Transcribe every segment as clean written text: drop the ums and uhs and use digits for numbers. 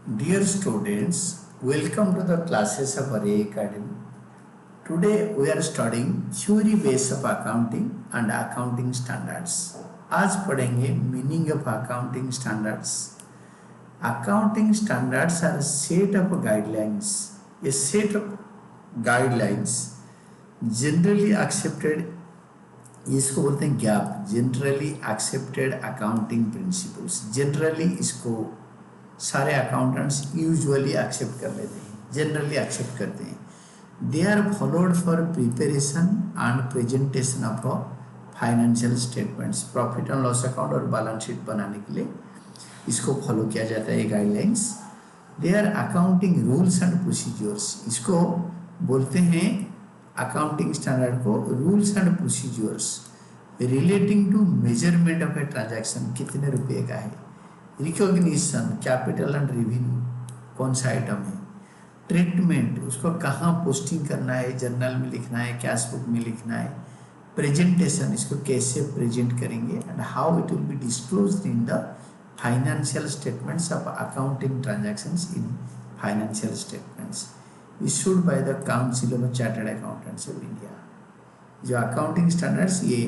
Dear students, welcome to the classes of Array Academy. Today we are studying theory base of accounting and accounting standards. आज पढ़ेंगे meaning of accounting standards. Accounting standards are a set of guidelines. A set of guidelines generally accepted, इसको बोलते हैं gap, generally accepted accounting principles. Generally इसको सारे accountants usually accept कर लेते हैं, जनरली एक्सेप्ट करते हैं. They are followed for preparation and presentation of financial statements. Profit and loss account और बैलेंस शीट बनाने के लिए इसको फॉलो किया जाता है, ये guidelines. They are accounting rules and procedures. इसको बोलते हैं अकाउंटिंग स्टैंडर्ड को rules and procedures relating to measurement of a transaction. कितने रुपए का है, रिकॉग्निशन, कैपिटल एंड रेवेन्यू कौन सा आइटम है, ट्रीटमेंट, उसको कहाँ पोस्टिंग करना है, जर्नल में लिखना है, कैश बुक में लिखना है, प्रेजेंटेशन, इसको कैसे प्रेजेंट करेंगे, and how it will be disclosed in the financial statements of accounting transactions in financial statements issued by the council of chartered accountants of India. जो अकाउंटिंग स्टैंडर्ड्स ये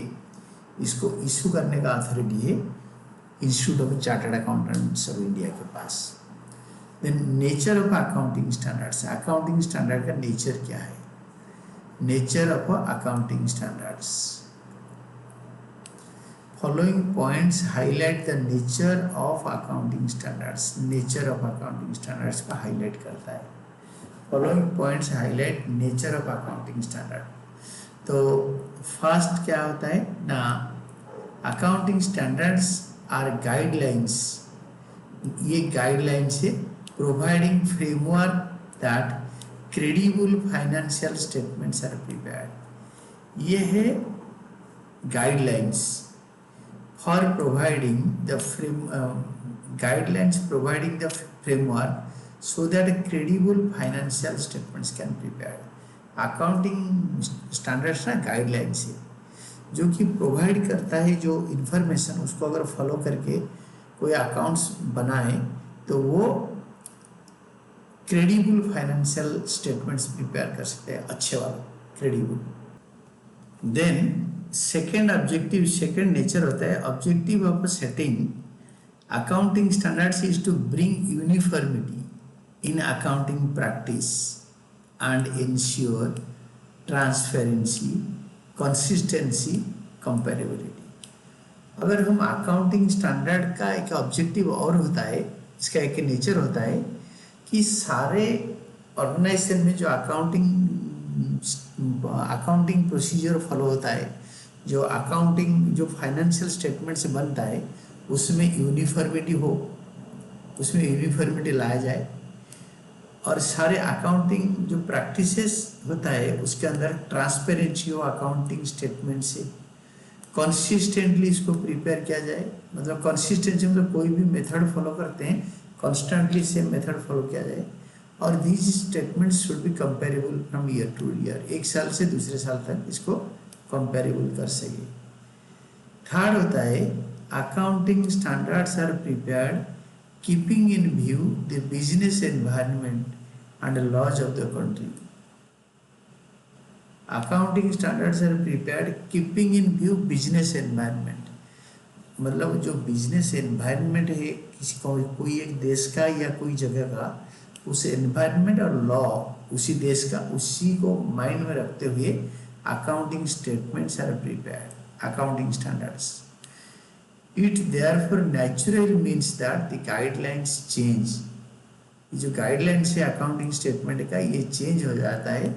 इसको issue करने का अथॉरिटी है institute of chartered accountants of India के पास. Then nature of accounting standards. Accounting standard का nature क्या है? Nature of accounting standards. Following points highlight the nature of accounting standards. Nature of accounting standards का highlight करता है. Following points highlight nature of accounting standard. तो first क्या होता है ना, अकाउंटिंग स्टैंडर्ड्स आर गाइडलाइंस. ये गाइडलाइंस है providing framework that credible financial statements are prepared. ये है guidelines for providing the guidelines providing the framework so that credible financial statements can prepared. Accounting standards ना guidelines है जो कि provide करता है जो इंफॉर्मेशन, उसको अगर फॉलो करके कोई अकाउंट्स बनाए तो वो क्रेडिबल फाइनेंशियल स्टेटमेंट्स प्रिपेयर कर सकते हैं, अच्छे वाले credible. Then second objective, second nature होता है objective of setting accounting standards is to bring uniformity in accounting practice and ensure transparency, consistency, comparability. अगर हम अकाउंटिंग स्टैंडर्ड का एक ऑब्जेक्टिव और होता है, इसका एक नेचर होता है कि सारे ऑर्गेनाइजेशन में जो अकाउंटिंग प्रोसीजर फॉलो होता है, जो अकाउंटिंग जो फाइनेंशियल स्टेटमेंट से बनता है उसमें यूनिफॉर्मिटी हो, उसमें यूनिफॉर्मिटी लाया जाए, और सारे अकाउंटिंग जो प्रैक्टिसेस होता है उसके अंदर ट्रांसपेरेंसी हो अकाउंटिंग स्टेटमेंट से, कंसिस्टेंटली इसको प्रिपेयर किया जाए. मतलब कंसिस्टेंसी मतलब कोई भी मेथड फॉलो करते हैं कॉन्स्टेंटली सेम मेथड फॉलो किया जाए, और these statements should be comparable from year two year, एक साल से दूसरे साल तक इसको कंपेरेबल कर सके. थर्ड होता है accounting standards are prepared keeping in view the business environment and laws of the country. Accounting standards are prepared keeping in view business environment. मतलब जो बिजनेस एनवायरनमेंट है किसी कोई एक देश का या कोई जगह का, उस एनवायरनमेंट और लॉ उसी देश का, उसी को माइंड में रखते हुए accounting statements are prepared, accounting standards. It therefore naturally means that the guidelines change. ये जो गाइडलाइंस है अकाउंटिंग स्टेटमेंट का, ये चेंज हो जाता है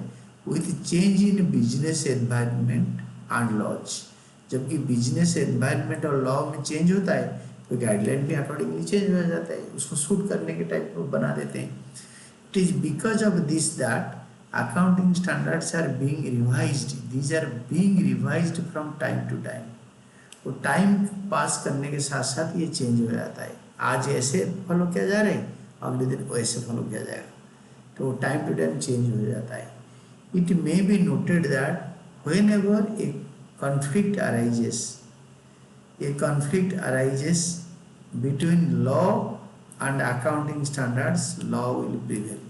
with change in business environment and laws. जबकि बिजनेस एनवायरनमेंट और लॉ में चेंज होता है तो गाइडलाइन भी अकॉर्डिंगली चेंज हो जाता है, उसको सूट करने के टाइप को बना देते हैं. It is because of this that accounting standards are being revised. These are being revised from time to time. वो टाइम पास करने के साथ साथ ये चेंज हो जाता है. आज ऐसे फॉलो किया जा रहा है, अगले दिन वैसे फॉलो किया जाएगा, तो टाइम टू टाइम चेंज हो जाता है. It may be noted that when ever A conflict arises, a conflict arises between law and accounting standards, law will prevail.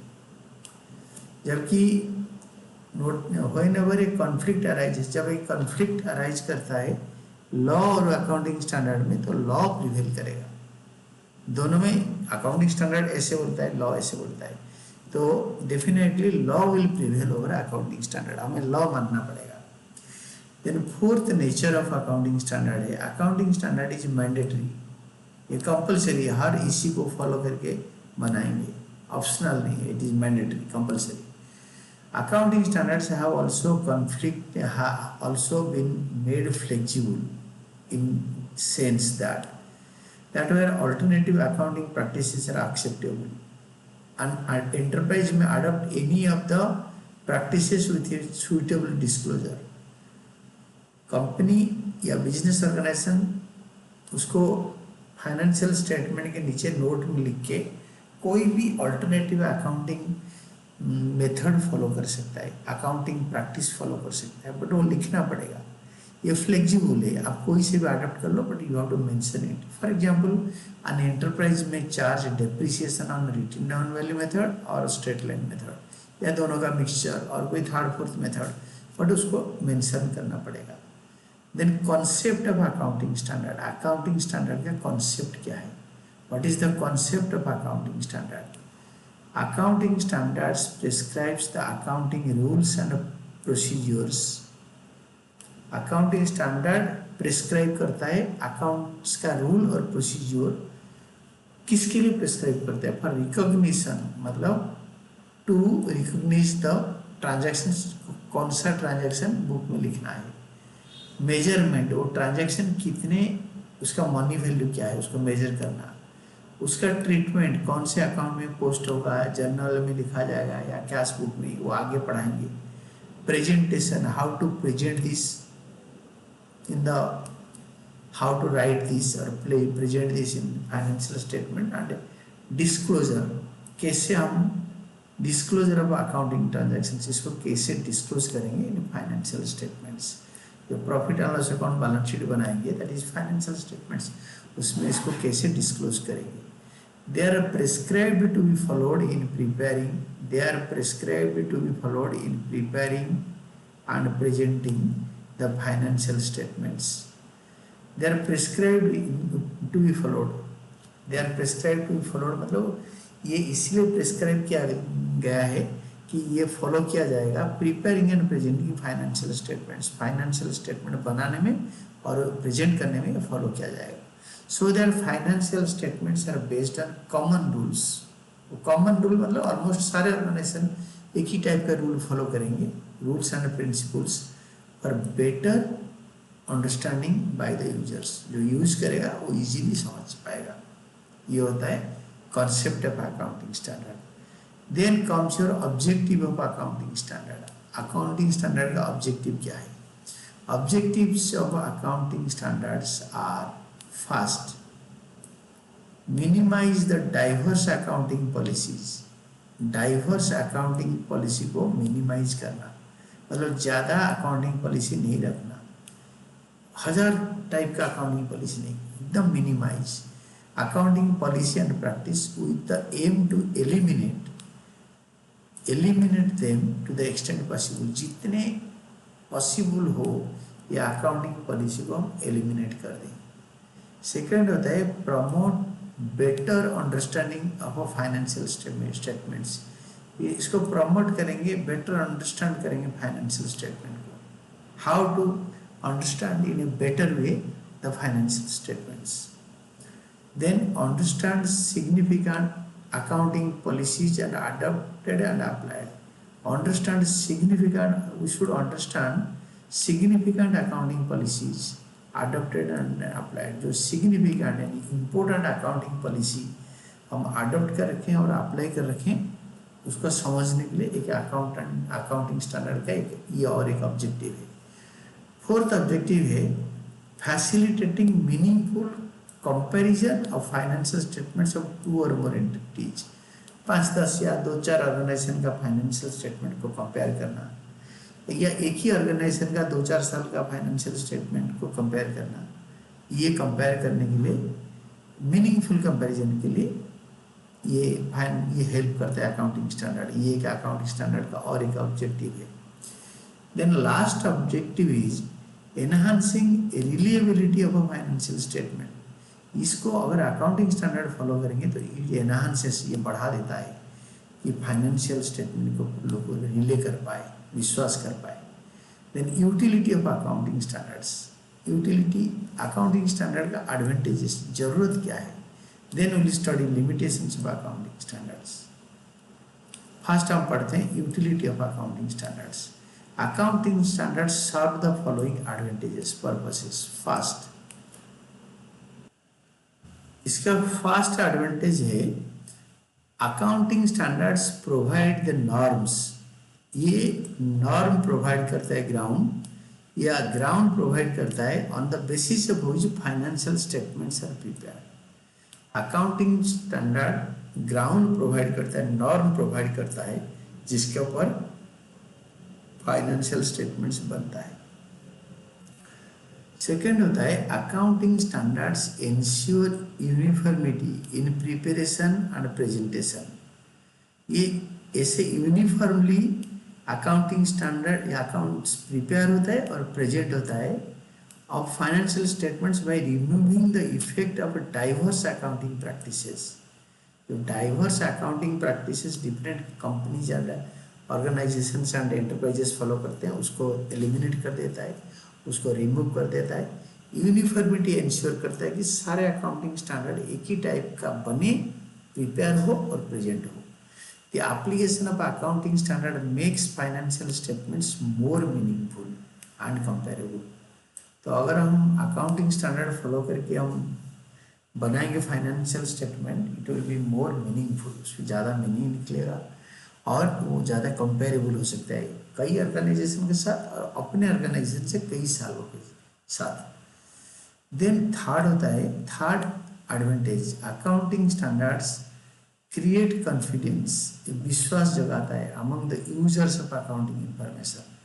जबकि whenever a conflict arises, जब एक conflict arise करता है law और accounting standard में, तो लॉ प्रिवेल करेगा. दोनों में अकाउंटिंग स्टैंडर्ड ऐसे बोलता है, लॉ ऐसे बोलता है, तो definitely law will prevail over accounting standard. हमें लॉ मानना पड़ेगा. Then fourth nature of accounting standard है, अकाउंटिंग स्टैंडर्ड इज मैंडेटरी. ये कंपलसरी, हर इसी को फॉलो करके बनाएंगे, ऑप्शनल नहीं है, it is mandatory, compulsory. Accounting standards have also been made flexible in sense that where alternative accounting practices are acceptable, and enterprise may adopt any of the practices with a suitable disclosure. Company या business organisation उसको financial statement के नीचे note में लिख के कोई भी alternative accounting method follow कर सकता है, अकाउंटिंग प्रैक्टिस फॉलो कर सकता है, बट वो लिखना पड़ेगा. ये फ्लेक्सिबल है, आप कोई से भी अडॉप्ट कर लो, but you have to mention it. For example, an enterprise में charge depreciation on written down value method और स्ट्रेट लाइन मेथड, या दोनों का मिक्सचर और कोई थर्ड फोर्थ मेथड, बट उसको मेंशन करना पड़ेगा. Then concept of accounting standard, accounting standard का कॉन्सेप्ट क्या है? What is the concept of accounting standard? Accounting standards prescribes the accounting rules and procedures. Accounting standard prescribe करता है accounts का rule और procedure. किसके लिए prescribe करता है? For recognition, मतलब to recognize the transactions, कौन सा transaction book में लिखना है. Measurement, वो transaction कितने, उसका money value क्या है, उसको measure करना. उसका ट्रीटमेंट, कौन से अकाउंट में पोस्ट होगा, जर्नल में लिखा जाएगा या कैश बुक में, वो आगे पढ़ाएंगे. Presentation, how to present this in the, how to write this और present this in financial statement. And disclosure, कैसे हम डिस्क्लोजर ऑफ अकाउंटिंग ट्रांजैक्शंस, इसको कैसे डिस्क्लोज करेंगे इन फाइनेंशियल स्टेटमेंट्स. जो profit and loss account balance sheet बनाएंगे, that is financial statements, उसमें इसको कैसे डिस्क्लोज करेंगे. They are prescribed to be followed in preparing. They are prescribed to be followed in preparing and presenting the financial statements. They are prescribed to be followed. They are prescribed to be followed, मतलब ये इसलिए prescribe किया गया है कि ये follow किया जाएगा preparing and presenting financial statements. Financial statement बनाने में और प्रेजेंट करने में फॉलो किया जाएगा. So their financial statements are based on common rules. Common rule मतलब ऑलमोस्ट सारे ऑर्गेनाइजेशन एक ही टाइप का रूल फॉलो करेंगे, rules and principles, for better understanding by the users. जो यूज करेगा वो इजीली समझ पाएगा. ये होता है concept of accounting standard. Then comes your objective of accounting standard. Accounting standard का ऑब्जेक्टिव क्या है? Objectives of accounting standards are, first, minimise the diverse accounting policies. Diverse accounting policy को मिनिमाइज करना, मतलब ज़्यादा अकाउंटिंग पॉलिसी नहीं रखना, 1000 type का अकाउंटिंग पॉलिसी नहीं, एकदम minimise accounting policy and practice with the aim to eliminate them to the extent possible. जितने पॉसिबल हो या अकाउंटिंग पॉलिसी को हम एलिमिनेट कर दें. सेकेंड होता है promote better understanding of financial statements. इसको प्रमोट करेंगे, बेटर अंडरस्टैंड करेंगे फाइनेंशियल स्टेटमेंट को. How to understand in a better way the financial statements. Then understand significant accounting policies and adopted and applied. Understand significant, we should understand significant accounting policies adopted and applied. जो significant यानी important accounting policy हम adopt कर रखें और apply कर रखें, उसको समझने के लिए एक अकाउंटिंग स्टैंडर्ड का एक ये और एक ऑब्जेक्टिव है. फोर्थ ऑब्जेक्टिव है facilitating meaningful comparison of financial statements of 2 और मोर एंटिटीज. 5-10 या 2-4 ऑर्गेनाइजेशन का फाइनेंशियल स्टेटमेंट को कंपेयर करना, या एक ही ऑर्गेनाइजेशन का 2-4 साल का फाइनेंशियल स्टेटमेंट को कंपेयर करना. ये कंपेयर करने के लिए, मीनिंगफुल कंपैरिजन के लिए ये हेल्प करता है अकाउंटिंग स्टैंडर्ड, ये एक अकाउंटिंग स्टैंडर्ड का और एक ऑब्जेक्टिव है। Then last objective is enhancing reliability of a financial statement. इसको अगर अकाउंटिंग स्टैंडर्ड फॉलो करेंगे तो ये एनहांसेस, ये बढ़ा देता है कि फाइनेंशियल स्टेटमेंट को लोग रिले कर पाए, विश्वास कर पाए। Then utility of accounting standards, utility accounting standard का एडवांटेजेस, जरूरत क्या है। Then will study limitations of accounting standards. First हम पढ़ते हैं utility of accounting standards. Accounting standards serve the following advantages purposes. First, इसका फर्स्ट एडवांटेज है accounting standards provide the norms. ये नॉर्म प्रोवाइड करता है ग्राउंड, या ग्राउंड प्रोवाइड करता है on the basis of which financial statements are prepared. Accounting standard ground provide करता है, नॉर्म प्रोवाइड करता है जिसके ऊपर फाइनेंशियल स्टेटमेंट्स बनता है। सेकेंड होता है accounting standards ensure uniformity in preparation and presentation. ये ऐसे यूनिफॉर्मली अकाउंटिंग स्टैंडर्ड या अकाउंट्स प्रिपेयर होता है और प्रेजेंट होता है of financial statements by removing the effect of diverse accounting practices. जो diverse accounting practices different companies या ऑर्गेनाइजेशंस एंड एंटरप्राइजेस फॉलो करते हैं, उसको एलिमिनेट कर देता है, उसको रिमूव कर देता है। यूनिफॉर्मिटी इंश्योर करता है कि सारे अकाउंटिंग स्टैंडर्ड एक ही टाइप का बने, प्रिपेयर हो और प्रेजेंट हो। The application of accounting standard makes financial statements more meaningful and comparable। तो अगर हम अकाउंटिंग स्टैंडर्ड फॉलो करके हम बनाएंगे financial statement, it will be more meaningful, उसमें ज़्यादा मीनिंग निकलेगा और वो ज़्यादा कंपेरेबल हो सकता है कई ऑर्गेनाइजेशन के साथ और अपने ऑर्गेनाइजेशन से कई सालों के साथ। देन थर्ड होता है, third advantage, accounting standards create confidence, विश्वास जगाता है among the users of accounting information.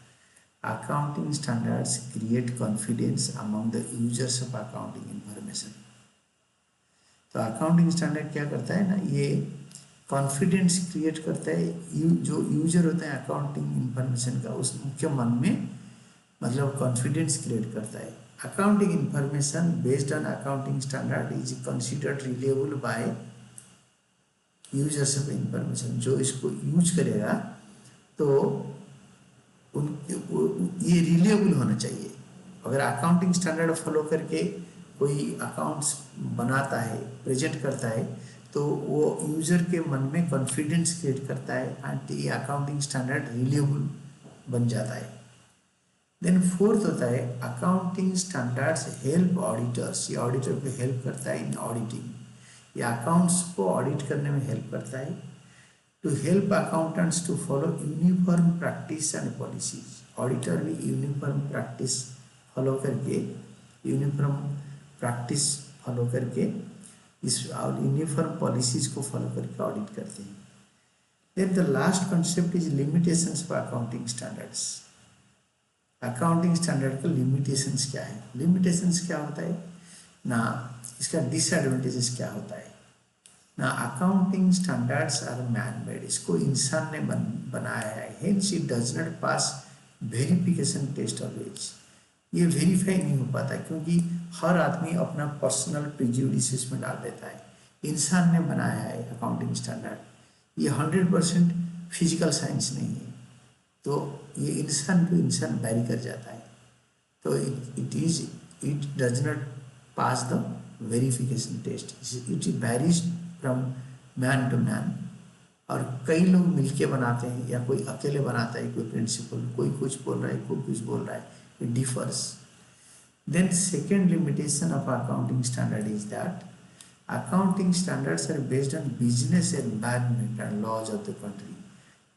Accounting standards create confidence among the users of accounting information. तो अकाउंटिंग स्टैंडर्ड क्या करता है ना, ये कॉन्फिडेंस क्रिएट करता है, जो यूजर होता है अकाउंटिंग इंफॉर्मेशन का, उसके मन में मतलब कॉन्फिडेंस क्रिएट करता है। Accounting information based on accounting standard is considered reliable by users of information. जो इसको यूज करेगा तो ये रिलेबल होना चाहिए। अगर अकाउंटिंग स्टैंडर्ड फॉलो करके कोई अकाउंट्स बनाता है, प्रेजेंट करता है, तो वो यूजर के मन में कॉन्फिडेंस क्रिएट करता है एंड ये अकाउंटिंग स्टैंडर्ड रिलेबल बन जाता है। देन फोर्थ होता है अकाउंटिंग स्टैंडर्ड्स हेल्प ऑडिटर्स। ये ऑडिटर को हेल्प करता है इन ऑडिटिंग, या अकाउंट्स को ऑडिट करने में हेल्प करता है। To help accountants to follow uniform practice and policies. Auditor भी यूनिफॉर्म प्रैक्टिस फॉलो करके, यूनिफॉर्म प्रैक्टिस फॉलो करके इस यूनिफॉर्म पॉलिसीज को फॉलो करके ऑडिट करते हैं। Then the last concept is limitations of accounting standards. Accounting standard का limitations क्या है, लिमिटेशंस क्या होता है ना, इसका डिसएडवांटेजेस क्या होता है ना। Accounting standards are man made, इसको इंसान ने बनाया है, hence it does not pass verification test always. ये वेरीफाई नहीं हो पाता क्योंकि हर आदमी अपना पर्सनल प्रेजुडिसेस में डाल देता है। इंसान ने बनाया है अकाउंटिंग स्टैंडर्ड, ये 100% फिजिकल साइंस नहीं है, तो ये इंसान टू इंसान वैरी कर जाता है। तो it does not pass the verification test, it varies from man to man. और कई लोग मिलके बनाते हैं या कोई अकेले बनाता है, कोई प्रिंसिपल, कोई कुछ बोल रहा है, कोई कुछ बोल रहा है, it differs. Then second limitation of accounting standard is that accounting standards are based on business environment and laws of the country.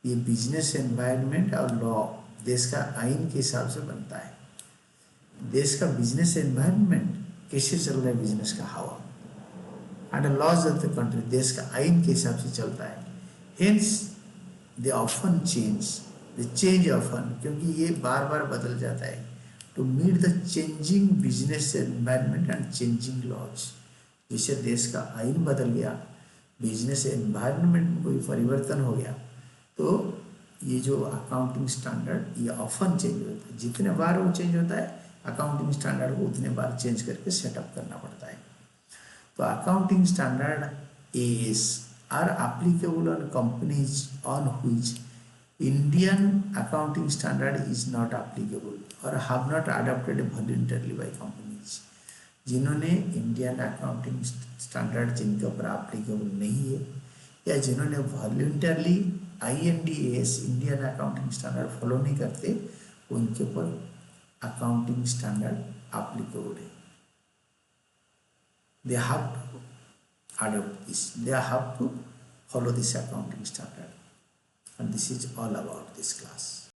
ये business environment और law देश का आइन के हिसाब से बनता है। देश का business environment कैसे चल रहा है, बिजनेस का हवा, and laws of the country देश का आइन के हिसाब से चलता है। Hence they often change often, क्योंकि ये बार बार बदल जाता है to meet the changing business environment and changing laws. जैसे देश का आइन बदल गया बिजनेस एनवायरनमेंट में कोई परिवर्तन हो गया तो ये जो अकाउंटिंग स्टैंडर्ड ये ऑफन चेंज होता है। जितने बार वो चेंज होता है अकाउंटिंग स्टैंडर्ड को उतने बार चेंज करके सेटअप करना पड़ता है। तो accounting standard is are applicable on companies on which Indian accounting standard is not applicable or have not adopted voluntarily by companies। जिन्होंने इंडियन अकाउंटिंग स्टैंडर्ड जिनके ऊपर एप्लीकेबल नहीं है या जिन्होंने वॉल्यूंटरली INDAS Indian accounting standard follow नहीं करते उनके ऊपर अकाउंटिंग स्टैंडर्ड एप्लीकेबल है। They have to adopt this, they have to follow this accounting standard, and this is all about this class.